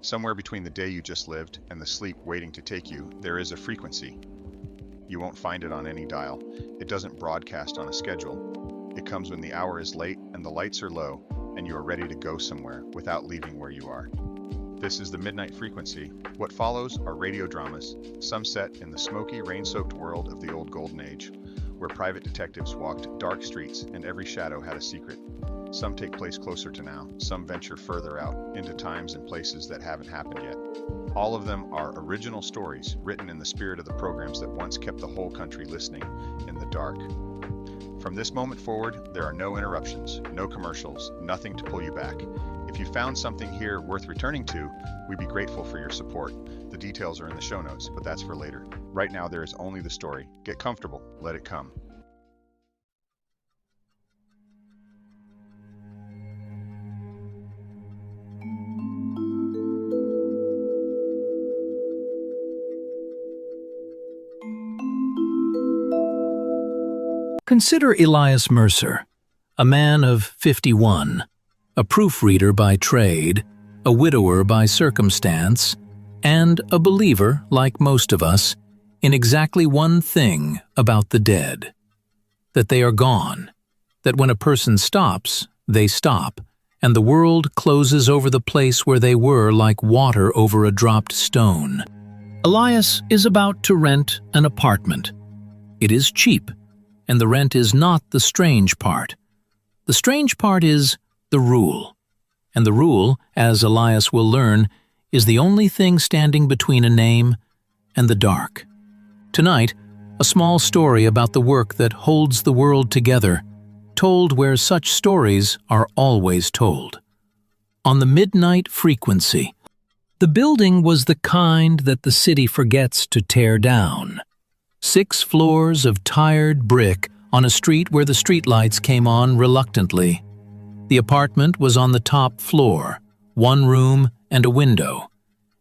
Somewhere between the day you just lived and the sleep waiting to take you, there is a frequency. You won't find it on any dial. It doesn't broadcast on a schedule. It comes when the hour is late and the lights are low and you are ready to go somewhere without leaving where you are. This is the midnight frequency. What follows are radio dramas, some set in the smoky, rain-soaked world of the old golden age, where private detectives walked dark streets and every shadow had a secret. Some take place closer to now, some venture further out, into times and places that haven't happened yet. All of them are original stories, written in the spirit of the programs that once kept the whole country listening in the dark. From this moment forward, there are no interruptions, no commercials, nothing to pull you back. If you found something here worth returning to, we'd be grateful for your support. The details are in the show notes, but that's for later. Right now, there is only the story. Get comfortable, let it come. Consider Elias Mercer, a man of 51, a proofreader by trade, a widower by circumstance, and a believer, like most of us, in exactly one thing about the dead: that they are gone, that when a person stops, they stop, and the world closes over the place where they were like water over a dropped stone. Elias is about to rent an apartment. It is cheap, and the rent is not the strange part. The strange part is the rule. And the rule, as Elias will learn, is the only thing standing between a name and the dark. Tonight, a small story about the work that holds the world together, told where such stories are always told. On the midnight frequency. The building was the kind that the city forgets to tear down. 6 floors of tired brick on a street where the streetlights came on reluctantly. The apartment was on the top floor, 1 room and a window,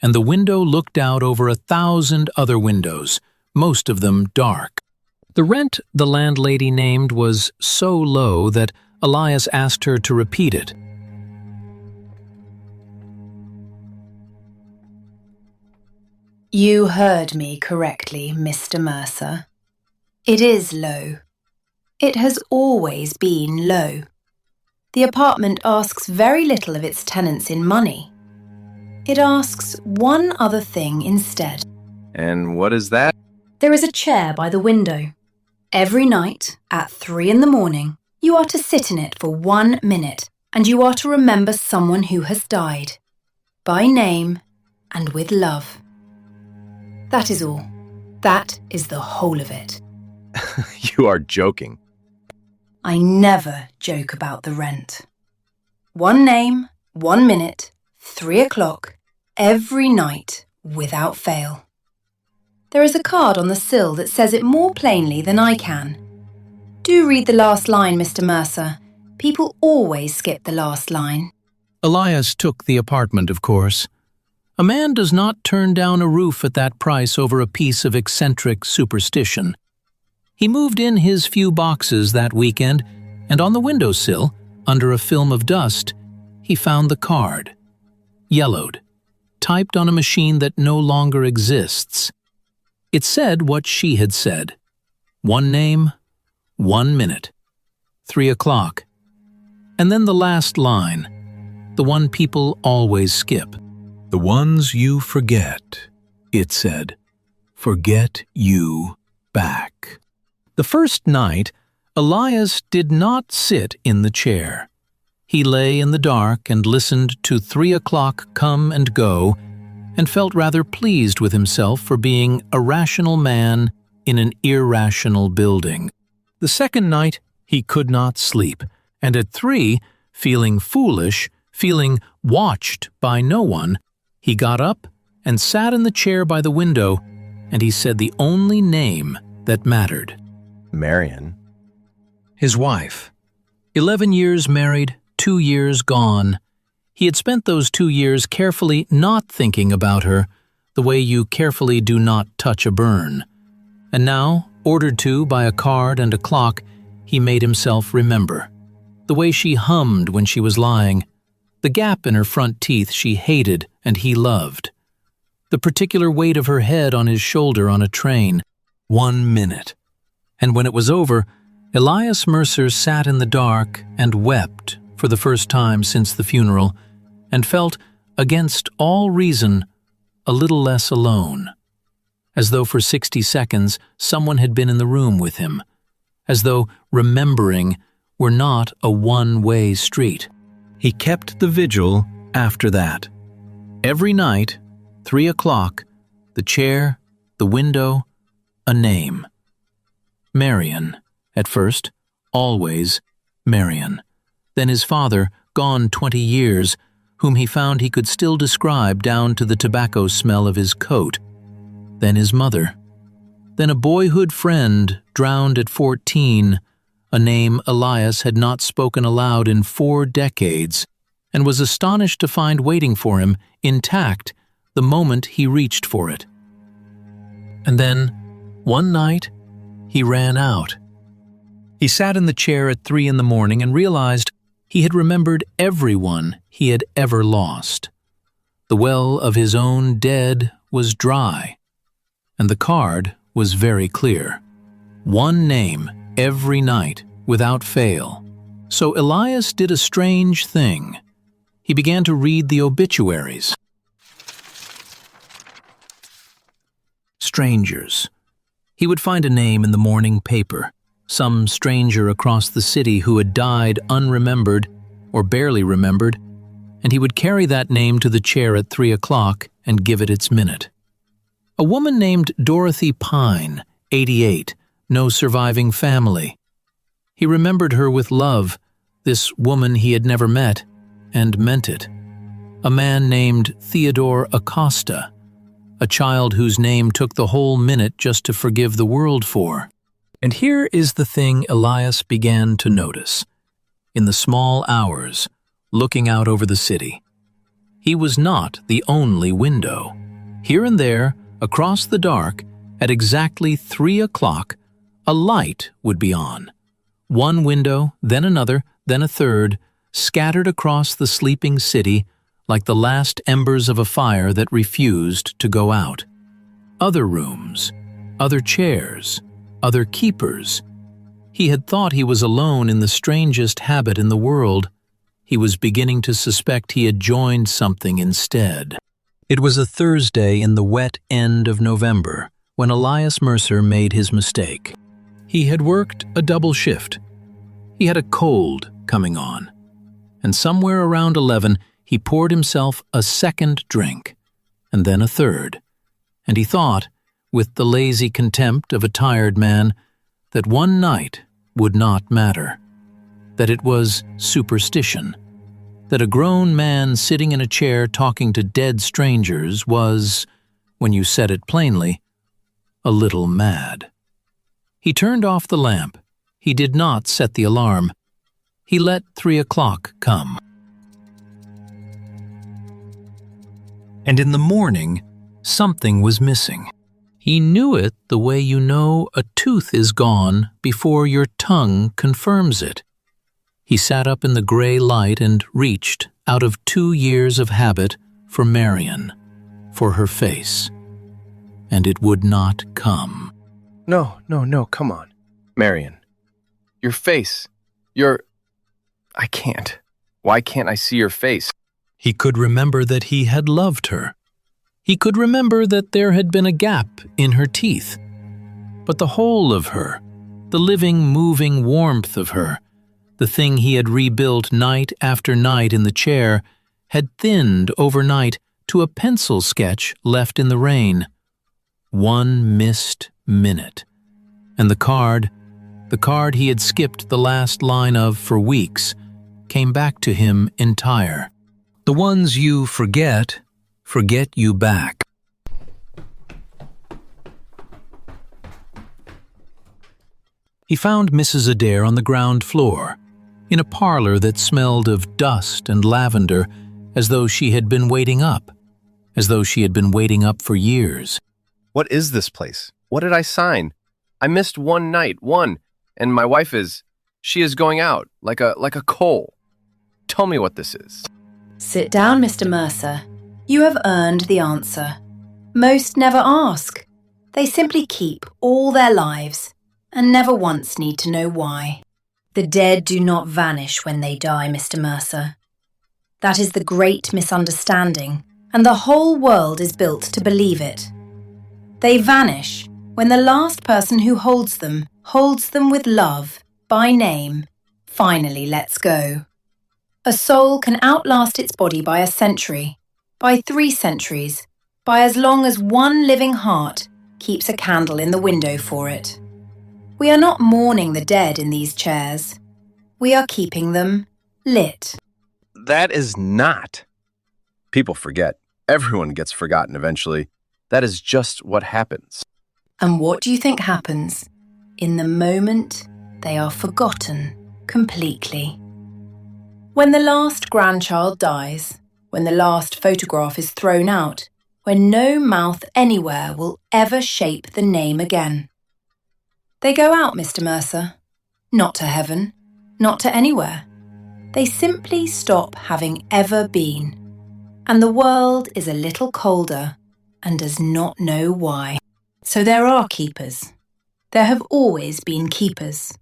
and the window looked out over 1,000 other windows, most of them dark. The rent the landlady named was so low that Elias asked her to repeat it. You heard me correctly, Mr. Mercer. It is low. It has always been low. The apartment asks very little of its tenants in money. It asks one other thing instead. And what is that? There is a chair by the window. Every night, at 3 in the morning, you are to sit in it for 1 minute, and you are to remember someone who has died, by name and with love. That is all. That is the whole of it. You are joking. I never joke about the rent. 1 name, 1 minute, 3 o'clock, every night, without fail. There is a card on the sill that says it more plainly than I can. Do read the last line, Mr. Mercer. People always skip the last line. Elias took the apartment, of course. A man does not turn down a roof at that price over a piece of eccentric superstition. He moved in his few boxes that weekend, and on the windowsill, under a film of dust, he found the card. Yellowed, typed on a machine that no longer exists. It said what she had said. 1 name, 1 minute, 3 o'clock. And then the last line, the one people always skip. The ones you forget, it said. Forget you back. The first night, Elias did not sit in the chair. He lay in the dark and listened to 3 o'clock come and go, and felt rather pleased with himself for being a rational man in an irrational building. The second night, he could not sleep, and at 3, feeling foolish, feeling watched by no one, he got up and sat in the chair by the window, and he said the only name that mattered. Marion. His wife. 11 years married, 2 years gone. He had spent those 2 years carefully not thinking about her, the way you carefully do not touch a burn. And now, ordered to by a card and a clock, he made himself remember. The way she hummed when she was lying. The gap in her front teeth she hated and he loved. The particular weight of her head on his shoulder on a train. 1 minute. And when it was over, Elias Mercer sat in the dark and wept for the first time since the funeral, and felt, against all reason, a little less alone. As though for 60 seconds someone had been in the room with him. As though remembering were not a one-way street. He kept the vigil after that. Every night, 3 o'clock, the chair, the window, a name. Marion, at first, always Marion. Then his father, gone 20 years, whom he found he could still describe down to the tobacco smell of his coat. Then his mother. Then a boyhood friend, drowned at 14, a name Elias had not spoken aloud in 4 decades, and was astonished to find waiting for him, intact, the moment he reached for it. And then, one night, he ran out. He sat in the chair at 3 in the morning and realized he had remembered everyone he had ever lost. The well of his own dead was dry, and the card was very clear. 1 name every night without fail. So Elias did a strange thing. He began to read the obituaries. Strangers. He would find a name in the morning paper, some stranger across the city who had died unremembered or barely remembered, and he would carry that name to the chair at 3 o'clock and give it its minute. A woman named Dorothy Pine, 88, no surviving family. He remembered her with love, this woman he had never met, and meant it. A man named Theodore Acosta, a child whose name took the whole minute just to forgive the world for. And here is the thing Elias began to notice. In the small hours, looking out over the city, he was not the only window. Here and there, across the dark, at exactly 3 o'clock, a light would be on. One window, then another, then a third, scattered across the sleeping city like the last embers of a fire that refused to go out. Other rooms, other chairs, other keepers. He had thought he was alone in the strangest habit in the world. He was beginning to suspect he had joined something instead. It was a Thursday in the wet end of November when Elias Mercer made his mistake. He had worked a double shift. He had a cold coming on, and somewhere around 11 he poured himself a second drink, and then a third, and he thought, with the lazy contempt of a tired man, that one night would not matter, that it was superstition, that a grown man sitting in a chair talking to dead strangers was, when you said it plainly, a little mad. He turned off the lamp. He did not set the alarm. He let 3 o'clock come. And in the morning, something was missing. He knew it the way you know a tooth is gone before your tongue confirms it. He sat up in the gray light and reached, out of 2 years of habit, for Marion, for her face. And it would not come. No, come on. Marion. Your face. I can't. Why can't I see your face? He could remember that he had loved her. He could remember that there had been a gap in her teeth. But the whole of her, the living, moving warmth of her, the thing he had rebuilt night after night in the chair, had thinned overnight to a pencil sketch left in the rain. 1 missed minute. And the card he had skipped the last line of for weeks, came back to him entire. The ones you forget you back. He found Mrs. Adair on the ground floor, in a parlor that smelled of dust and lavender, as though she had been waiting up for years. What is this place? What did I sign? I missed 1 night, and my wife she is going out like a coal. Tell me what this is. Sit down, Mr. Mercer. You have earned the answer. Most never ask. They simply keep all their lives and never once need to know why. The dead do not vanish when they die, Mr. Mercer. That is the great misunderstanding, and the whole world is built to believe it. They vanish when the last person who holds them with love, by name, finally lets go. A soul can outlast its body by a century, by 3 centuries, by as long as one living heart keeps a candle in the window for it. We are not mourning the dead in these chairs. We are keeping them lit. That is not. People forget. Everyone gets forgotten eventually. That is just what happens. And what do you think happens? In the moment, they are forgotten completely. When the last grandchild dies, when the last photograph is thrown out, when no mouth anywhere will ever shape the name again. They go out, Mr. Mercer. Not to heaven, not to anywhere. They simply stop having ever been. And the world is a little colder and does not know why. So there are keepers. There have always been keepers.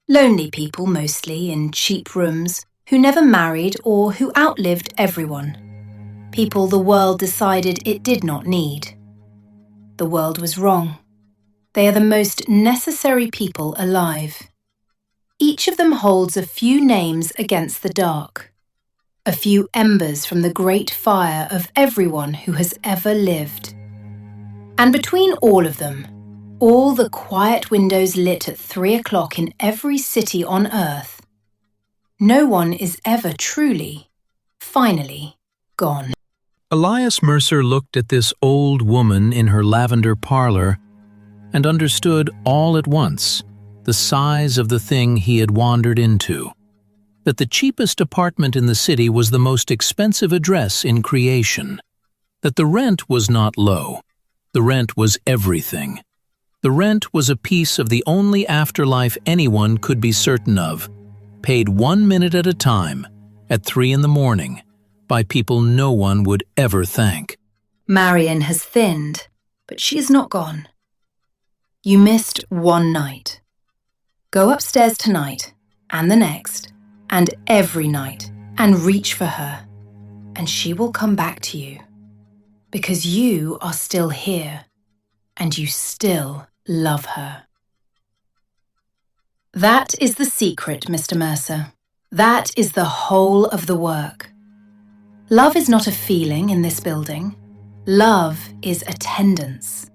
Lonely people mostly in cheap rooms who never married or who outlived everyone. People the world decided it did not need. The world was wrong. They are the most necessary people alive. Each of them holds a few names against the dark, a few embers from the great fire of everyone who has ever lived. And between all of them, all the quiet windows lit at 3 o'clock in every city on earth, no one is ever truly, finally, gone. Elias Mercer looked at this old woman in her lavender parlor and understood all at once the size of the thing he had wandered into, that the cheapest apartment in the city was the most expensive address in creation, that the rent was not low, the rent was everything. The rent was a piece of the only afterlife anyone could be certain of, paid 1 minute at a time, at 3 in the morning, by people no one would ever thank. Marion has thinned, but she is not gone. You missed one night. Go upstairs tonight, and the next, and every night, and reach for her, and she will come back to you. Because you are still here, and you still love her. That is the secret, Mr. Mercer. That is the whole of the work. Love is not a feeling in this building. Love is attendance.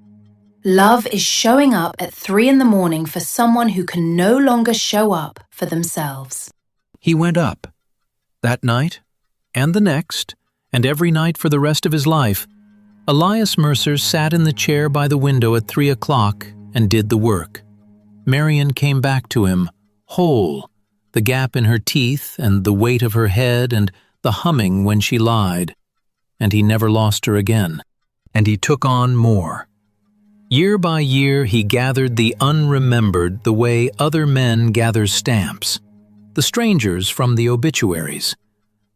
Love is showing up at 3 in the morning for someone who can no longer show up for themselves. He went up. That night, and the next, and every night for the rest of his life, Elias Mercer sat in the chair by the window at 3 o'clock and did the work. Marion came back to him, whole, the gap in her teeth and the weight of her head and the humming when she lied, and he never lost her again. And he took on more. Year by year he gathered the unremembered the way other men gather stamps, the strangers from the obituaries,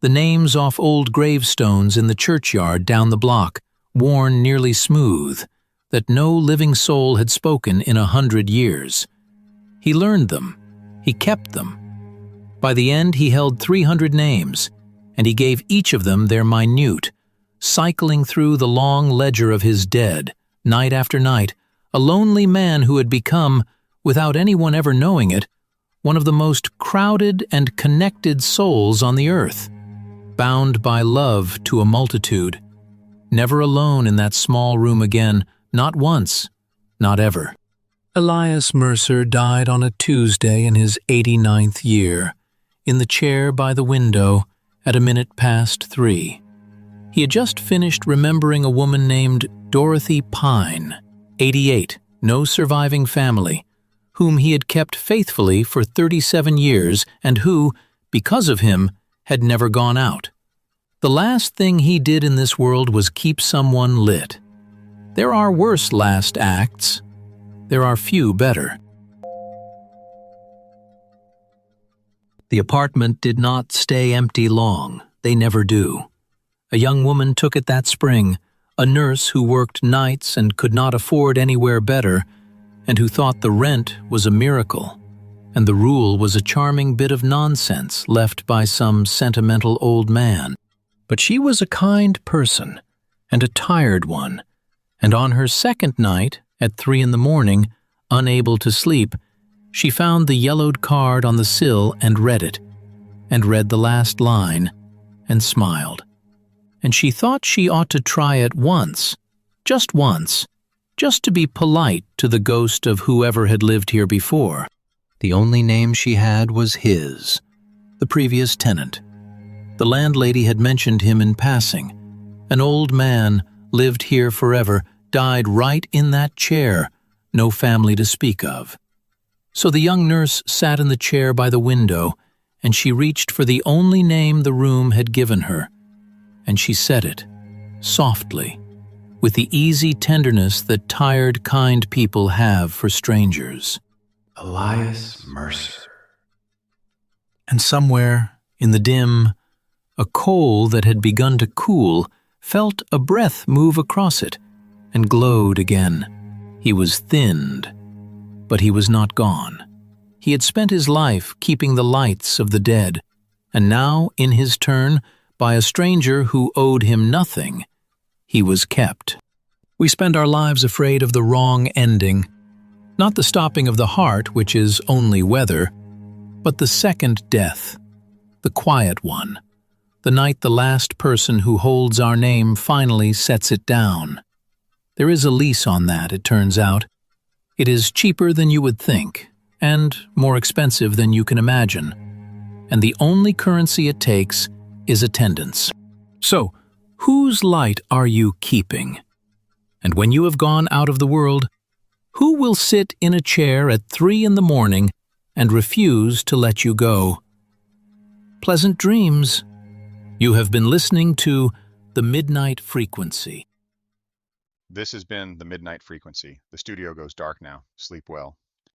the names off old gravestones in the churchyard down the block, worn nearly smooth, that no living soul had spoken in 100 years. He learned them. He kept them. By the end he held 300 names, and he gave each of them their minute, cycling through the long ledger of his dead, night after night, a lonely man who had become, without anyone ever knowing it, one of the most crowded and connected souls on the earth, bound by love to a multitude, never alone in that small room again, not once, not ever. Elias Mercer died on a Tuesday in his 89th year, in the chair by the window at 3:01. He had just finished remembering a woman named Dorothy Pine, 88, no surviving family, whom he had kept faithfully for 37 years and who, because of him, had never gone out. The last thing he did in this world was keep someone lit. There are worse last acts. There are few better. The apartment did not stay empty long. they never do. A young woman took it that spring, a nurse who worked nights and could not afford anywhere better, and who thought the rent was a miracle, and the rule was a charming bit of nonsense left by some sentimental old man. But she was a kind person, and a tired one, and on her second night, at 3 a.m, unable to sleep, she found the yellowed card on the sill and read it, and read the last line, and smiled. And she thought she ought to try it once, just to be polite to the ghost of whoever had lived here before. The only name she had was his, the previous tenant. The landlady had mentioned him in passing. An old man, lived here forever, died right in that chair, no family to speak of. So the young nurse sat in the chair by the window, and she reached for the only name the room had given her, and she said it, softly, with the easy tenderness that tired, kind people have for strangers. Elias Mercer. And somewhere, in the dim, a coal that had begun to cool felt a breath move across it and glowed again. He was thinned, but he was not gone. He had spent his life keeping the lights of the dead, and now, in his turn, by a stranger who owed him nothing, he was kept. We spend our lives afraid of the wrong ending, not the stopping of the heart, which is only weather, but the second death, the quiet one, the night the last person who holds our name finally sets it down. There is a lease on that, it turns out. It is cheaper than you would think, and more expensive than you can imagine. And the only currency it takes is attendance. So, whose light are you keeping? And when you have gone out of the world, who will sit in a chair at 3 a.m. and refuse to let you go? Pleasant dreams. You have been listening to The Midnight Frequency. This has been The Midnight Frequency. The studio goes dark now. Sleep well.